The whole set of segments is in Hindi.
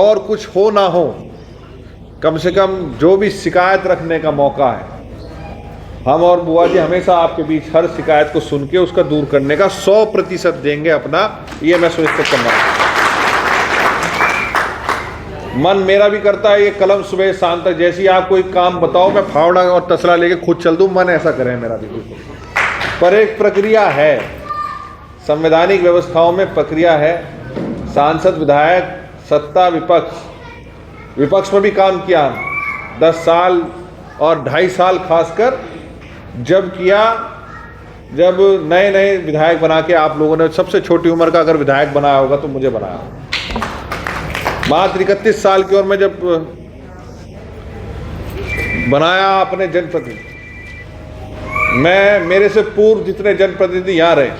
और कुछ हो ना हो, कम से कम जो भी शिकायत रखने का मौका है, हम और बुआ जी हमेशा आपके बीच हर शिकायत को सुन के उसका दूर करने का 100% देंगे अपना, ये मैं सुनिश्चित करना। मन मेरा भी करता है ये कलम सुबह शाम तक, जैसी आप कोई काम बताओ मैं फावड़ा और तसला लेके खुद चल दूं, मन ऐसा करें मेरा भी बिल्कुल। पर एक प्रक्रिया है, संवैधानिक व्यवस्थाओं में प्रक्रिया है। सांसद, विधायक, सत्ता, विपक्ष में भी काम किया 10 साल और 2.5 साल खासकर जब किया, जब नए नए विधायक बना के आप लोगों ने, सबसे छोटी उम्र का अगर विधायक बनाया होगा तो मुझे बनाया, मात्र 31 साल की उम्र में जब बनाया अपने जनप्रतिनिधि। मैं, मेरे से पूर्व जितने जनप्रतिनिधि यहाँ रहे,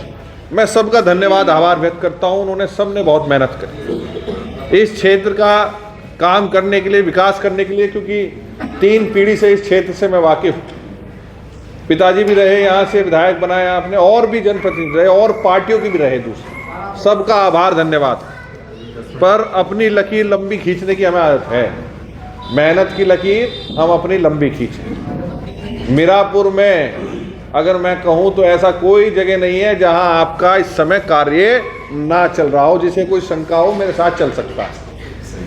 मैं सबका धन्यवाद, आभार व्यक्त करता हूँ। उन्होंने सबने बहुत मेहनत करी इस क्षेत्र का काम करने के लिए, विकास करने के लिए, क्योंकि 3 पीढ़ी से इस क्षेत्र से मैं वाकिफ हूँ। पिताजी भी रहे यहाँ से, विधायक बनाया आपने, और भी जनप्रतिनिधि रहे और पार्टियों की भी रहे दूसरे, सबका आभार धन्यवाद। पर अपनी लकीर लंबी खींचने की हमें आदत है, मेहनत की लकीर हम अपनी लंबी खींचें। मीरापुर में अगर मैं कहूँ तो ऐसा कोई जगह नहीं है जहाँ आपका इस समय कार्य ना चल रहा हो, जिसे कोई शंका हो मेरे साथ चल सकता है।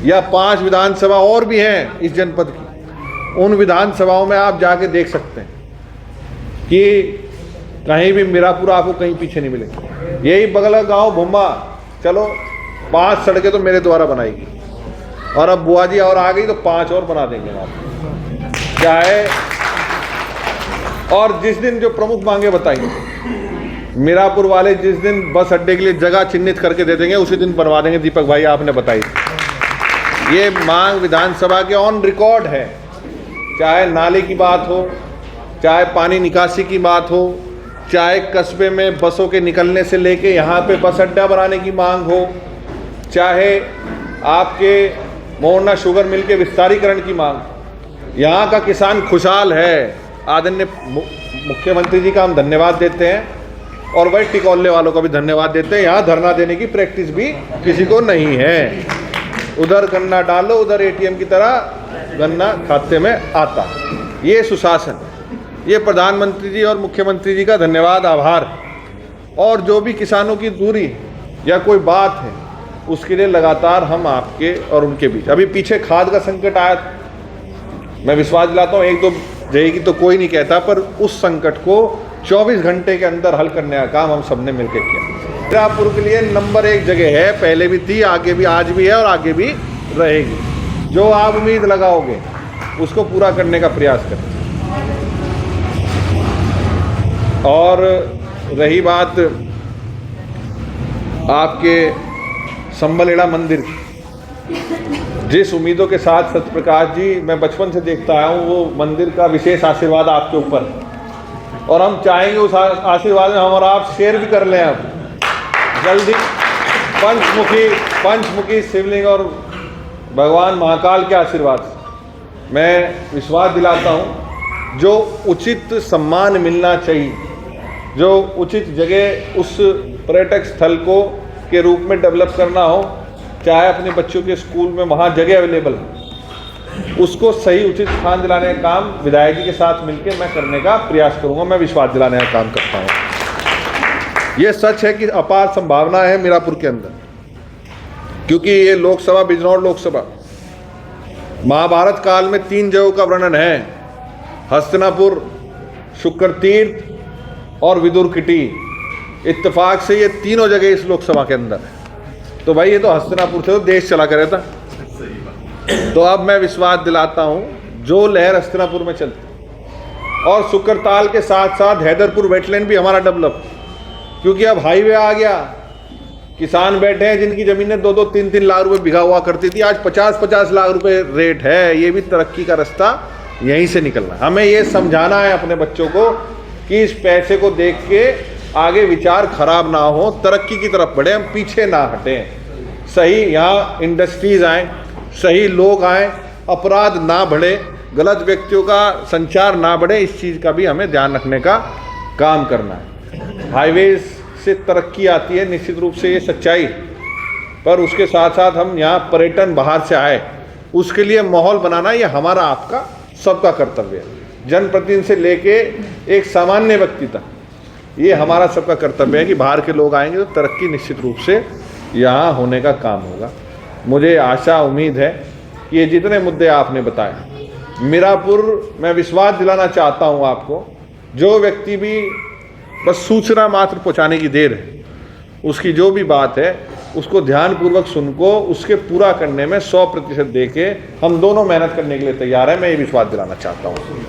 या 5 विधानसभा और भी हैं इस जनपद की, उन विधानसभाओं में आप जाके देख सकते हैं कि कहीं भी मीरापुर आपको कहीं पीछे नहीं मिलेगा। यही बगल का गाँव भुम्मा, चलो 5 सड़कें तो मेरे द्वारा बनाएगी, और अब बुआ जी और आ गई तो 5 और बना देंगे आप, चाहे। और जिस दिन जो प्रमुख मांगे बताएंगे मीरापुर वाले, जिस दिन बस अड्डे के लिए जगह चिन्हित करके दे देंगे, उसी दिन बनवा देंगे। दीपक भाई आपने बताई, ये मांग विधानसभा के ऑन रिकॉर्ड है। चाहे नाले की बात हो, चाहे पानी निकासी की बात हो, चाहे कस्बे में बसों के निकलने से लेके यहाँ पे बस अड्डा बनाने की मांग हो, चाहे आपके मोहना शुगर मिल के विस्तारीकरण की मांग। यहाँ का किसान खुशहाल है। आदरणीय मुख्यमंत्री जी का हम धन्यवाद देते हैं, और वही टिकौले वालों का भी धन्यवाद देते हैं। यहाँ धरना देने की प्रैक्टिस भी किसी को नहीं है। उधर गन्ना डालो, उधर ATM की तरह गन्ना खाते में आता। ये सुशासन, ये प्रधानमंत्री जी और मुख्यमंत्री जी का धन्यवाद, आभार। और जो भी किसानों की दूरी या कोई बात है, उसके लिए लगातार हम आपके और उनके बीच, अभी पीछे खाद का संकट आया, मैं विश्वास दिलाता हूँ 1-2 रहेगी तो कोई नहीं कहता, पर उस संकट को 24 घंटे के अंदर हल करने का काम हम सबने मिलकर किया। मीरापुर के लिए नंबर 1 जगह है, पहले भी थी, आगे भी, आज भी है और आगे भी रहेगी। जो आप उम्मीद लगाओगे उसको पूरा करने का प्रयास करें। और रही बात आपके संबलेड़ा मंदिर की, जिस उम्मीदों के साथ सत्यप्रकाश जी मैं बचपन से देखता आया हूँ, वो मंदिर का विशेष आशीर्वाद आपके ऊपर, और हम चाहेंगे उस आशीर्वाद में हम और आप शेयर भी कर लें। अब जल्दी पंचमुखी शिवलिंग और भगवान महाकाल के आशीर्वाद से मैं विश्वास दिलाता हूँ, जो उचित सम्मान मिलना चाहिए, जो उचित जगह उस पर्यटक स्थल को के रूप में डेवलप करना हो, चाहे अपने बच्चों के स्कूल में वहाँ जगह अवेलेबल हो, उसको सही उचित स्थान दिलाने का काम विधायक जी के साथ मिलकर मैं करने का प्रयास करूँगा। मैं विश्वास दिलाने का काम करता हूँ। ये सच है कि अपार संभावना है मीरापुर के अंदर, क्योंकि ये लोकसभा, बिजनौर लोकसभा, महाभारत काल में 3 जगहों का वर्णन है, हस्तिनापुर, शुक्रतीर्थ और विदुरकिटी। इत्तेफाक से ये तीनों जगह इस लोकसभा के अंदर है। तो भाई ये तो हस्तिनापुर से तो देश चला करे था। तो अब मैं विश्वास दिलाता हूँ, जो लहर हस्तिनापुर में चलती, और शुक्रताल के साथ साथ हैदरपुर वेटलैंड भी हमारा डेवलप, क्योंकि अब हाईवे आ गया। किसान बैठे हैं जिनकी ज़मीनें 2-2, 3-3 लाख रुपए बिघा हुआ करती थी, आज 50-50 लाख रुपए रेट है। ये भी तरक्की का रास्ता यहीं से निकलना। हमें ये समझाना है अपने बच्चों को कि इस पैसे को देख के आगे विचार खराब ना हो, तरक्की की तरफ बढ़े, हम पीछे ना हटें। सही यहाँ इंडस्ट्रीज आएँ, सही लोग आएँ, अपराध ना बढ़े, गलत व्यक्तियों का संचार ना बढ़े, इस चीज़ का भी हमें ध्यान रखने का काम करना है। हाईवेज से तरक्की आती है, निश्चित रूप से ये सच्चाई। पर उसके साथ साथ हम यहाँ पर्यटन बाहर से आए, उसके लिए माहौल बनाना ये हमारा आपका सबका कर्तव्य है। जनप्रतिनिधि से लेके एक सामान्य व्यक्ति तक ये हमारा सबका कर्तव्य है कि बाहर के लोग आएंगे तो तरक्की निश्चित रूप से यहाँ होने का काम होगा। मुझे आशा उम्मीद है कि ये जितने मुद्दे आपने बताए, मीरापुर मैं विश्वास दिलाना चाहता हूँ आपको, जो व्यक्ति भी बस सूचना मात्र पहुँचाने की देर है, उसकी जो भी बात है उसको ध्यानपूर्वक सुन को उसके पूरा करने में 100% दे के हम दोनों मेहनत करने के लिए तैयार हैं, मैं ये विश्वास दिलाना चाहता हूँ।